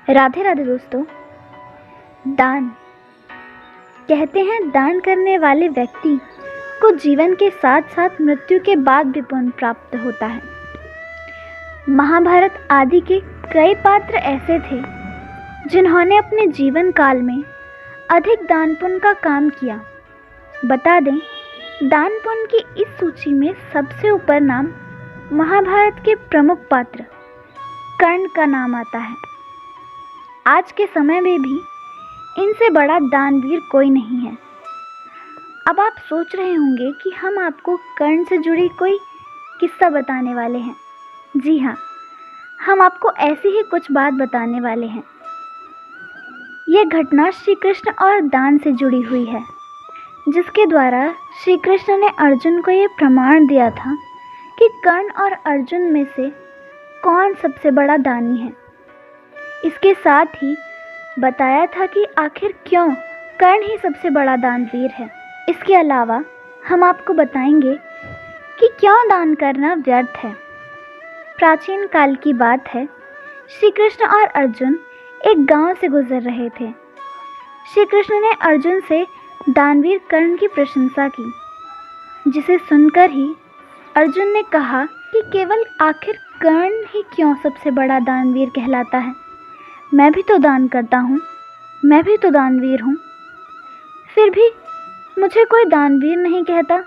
राधे राधे दोस्तों। दान कहते हैं, दान करने वाले व्यक्ति को जीवन के साथ साथ मृत्यु के बाद भी पुण्य प्राप्त होता है। महाभारत आदि के कई पात्र ऐसे थे जिन्होंने अपने जीवन काल में अधिक दान पुण्य का काम किया। बता दें, दान पुण्य की इस सूची में सबसे ऊपर नाम महाभारत के प्रमुख पात्र कर्ण का नाम आता है। आज के समय में भी इनसे बड़ा दानवीर कोई नहीं है। अब आप सोच रहे होंगे कि हम आपको कर्ण से जुड़ी कोई किस्सा बताने वाले हैं। जी हाँ, हम आपको ऐसी ही कुछ बात बताने वाले हैं। यह घटना श्री कृष्ण और दान से जुड़ी हुई है, जिसके द्वारा श्री कृष्ण ने अर्जुन को ये प्रमाण दिया था कि कर्ण और अर्जुन में से कौन सबसे बड़ा दानी है। इसके साथ ही बताया था कि आखिर क्यों कर्ण ही सबसे बड़ा दानवीर है। इसके अलावा हम आपको बताएंगे कि क्यों दान करना व्यर्थ है। प्राचीन काल की बात है, श्री कृष्ण और अर्जुन एक गांव से गुजर रहे थे। श्री कृष्ण ने अर्जुन से दानवीर कर्ण की प्रशंसा की, जिसे सुनकर ही अर्जुन ने कहा कि केवल आखिर कर्ण ही क्यों सबसे बड़ा दानवीर कहलाता है। मैं भी तो दान करता हूँ, मैं भी तो दानवीर हूँ, फिर भी मुझे कोई दानवीर नहीं कहता।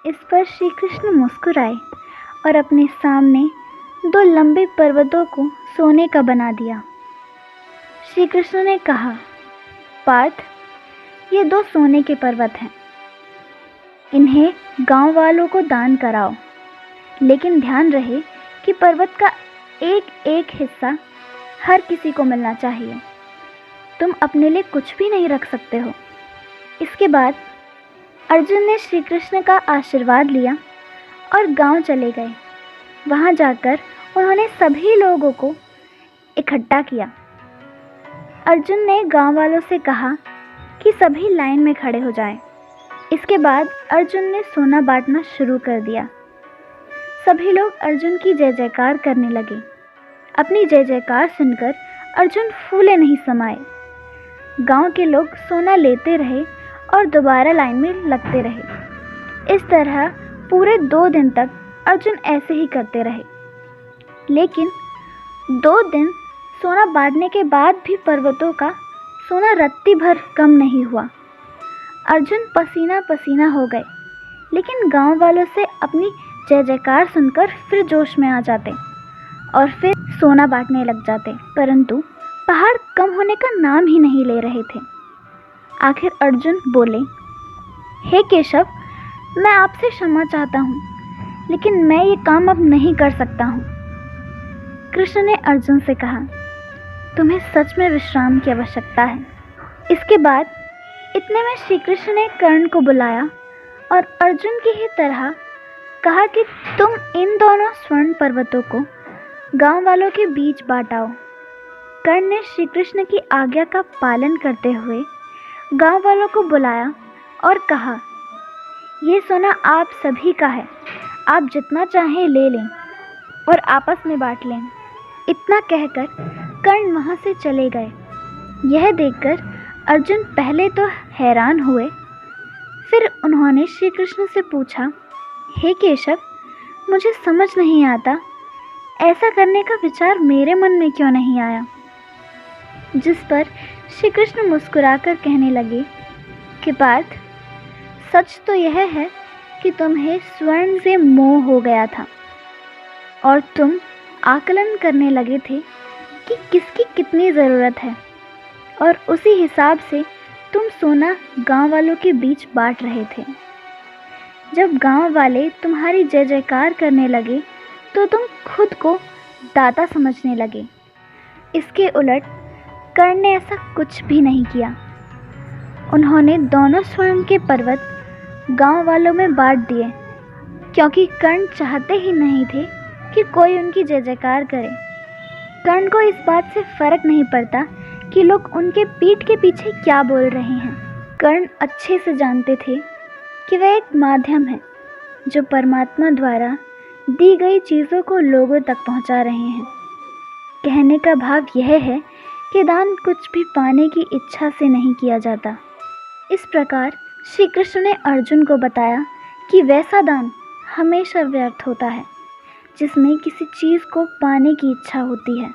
इस पर श्री कृष्ण मुस्कुराए और अपने सामने दो लंबे पर्वतों को सोने का बना दिया। श्री कृष्ण ने कहा, पार्थ, ये दो सोने के पर्वत हैं, इन्हें गांव वालों को दान कराओ, लेकिन ध्यान रहे कि पर्वत का एक एक हिस्सा हर किसी को मिलना चाहिए। तुम अपने लिए कुछ भी नहीं रख सकते हो। इसके बाद अर्जुन ने श्री कृष्ण का आशीर्वाद लिया और गांव चले गए। वहां जाकर उन्होंने सभी लोगों को इकट्ठा किया। अर्जुन ने गांव वालों से कहा कि सभी लाइन में खड़े हो जाएं। इसके बाद अर्जुन ने सोना बांटना शुरू कर दिया। सभी लोग अर्जुन की जय जयकार करने लगे। अपनी जय जयकार सुनकर अर्जुन फूले नहीं समाए। गांव के लोग सोना लेते रहे और दोबारा लाइन में लगते रहे। इस तरह पूरे 2 दिन तक अर्जुन ऐसे ही करते रहे। लेकिन 2 दिन सोना बांटने के बाद भी पर्वतों का सोना रत्ती भर कम नहीं हुआ। अर्जुन पसीना पसीना हो गए, लेकिन गांव वालों से अपनी जय जयकार सुनकर फिर जोश में आ जाते और फिर सोना बांटने लग जाते। परंतु पहाड़ कम होने का नाम ही नहीं ले रहे थे। आखिर अर्जुन बोले, हे केशव, मैं आपसे क्षमा चाहता हूँ, लेकिन मैं ये काम अब नहीं कर सकता हूँ। कृष्ण ने अर्जुन से कहा, तुम्हें सच में विश्राम की आवश्यकता है। इसके बाद इतने में श्री कृष्ण ने कर्ण को बुलाया और अर्जुन की ही तरह कहा कि तुम इन दोनों स्वर्ण पर्वतों को गांव वालों के बीच बांटाओ। कर्ण ने श्री कृष्ण की आज्ञा का पालन करते हुए गांव वालों को बुलाया और कहा, ये सोना आप सभी का है, आप जितना चाहें ले लें और आपस में बांट लें। इतना कहकर कर्ण वहां से चले गए। यह देखकर अर्जुन पहले तो हैरान हुए, फिर उन्होंने श्री कृष्ण से पूछा, हे केशव, मुझे समझ नहीं आता, ऐसा करने का विचार मेरे मन में क्यों नहीं आया। जिस पर श्री कृष्ण मुस्कुराकर कहने लगे कि पार्थ, सच तो यह है कि तुम्हें स्वर्ण से मोह हो गया था और तुम आकलन करने लगे थे कि किसकी कितनी ज़रूरत है, और उसी हिसाब से तुम सोना गांव वालों के बीच बांट रहे थे। जब गांव वाले तुम्हारी जय जयकार करने लगे तो तुम खुद को दाता समझने लगे। इसके उलट कर्ण ने ऐसा कुछ भी नहीं किया। उन्होंने दोनों स्वर्ण के पर्वत गांव वालों में बांट दिए, क्योंकि कर्ण चाहते ही नहीं थे कि कोई उनकी जय जयकार करे। कर्ण को इस बात से फर्क नहीं पड़ता कि लोग उनके पीठ के पीछे क्या बोल रहे हैं। कर्ण अच्छे से जानते थे कि वह एक माध्यम है जो परमात्मा द्वारा दी गई चीज़ों को लोगों तक पहुंचा रहे हैं। कहने का भाव यह है कि दान कुछ भी पाने की इच्छा से नहीं किया जाता। इस प्रकार श्री कृष्ण ने अर्जुन को बताया कि वैसा दान हमेशा व्यर्थ होता है जिसमें किसी चीज़ को पाने की इच्छा होती है।